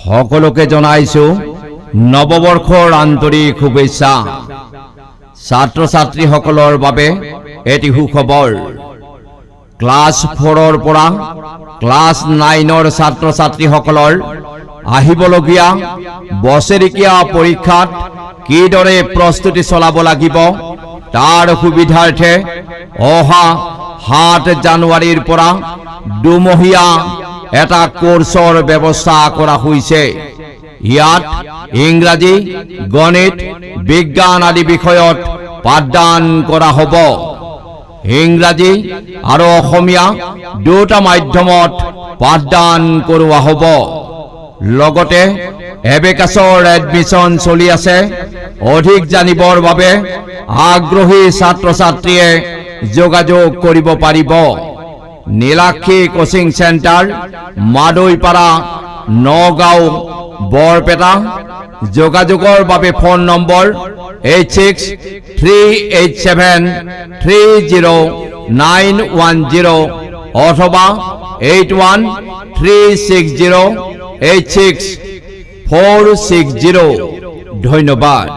সকলোকে জনাইছো নৱবৰ্ষৰ আন্তৰিক শুভেচ্ছা। ছাত্ৰ ছাত্ৰীসকলৰ বাবে এটি সুখবৰ। ক্লাছ 4ৰ পৰা ক্লাছ 9ৰ ছাত্ৰ ছাত্ৰীসকলৰ আহিবলগীয়া বছৰেকীয়া পৰীক্ষাত কিদৰে প্ৰস্তুতি চলাব লাগিব তাৰ সুবিধাৰ্থে অহা 7 জানুৱাৰীৰ পৰা দুমহীয়া এটা কোৰ্সৰ ব্যৱস্থা কৰা হৈছে। ইয়াত ইংৰাজী, গণিত, বিজ্ঞান আদি বিষয়ত পাঠদান কৰা হ'ব। ইংৰাজী আৰু অসমীয়া দুটা মাধ্যমত পাঠদান কৰোৱা হ'ব। লগতে এবেকাছৰ এডমিশন চলি আছে। অধিক জানিবৰ বাবে আগ্ৰহী ছাত্ৰ ছাত্ৰীয়ে যোগাযোগ কৰিব পাৰিব। Nilakshi coaching centre, Madaipara, Nagaon, Barpeta. যোগাযোগৰ বাবে ফোন নম্বৰ 8638730910 অথবা 8136086460। ধন্যবাদ।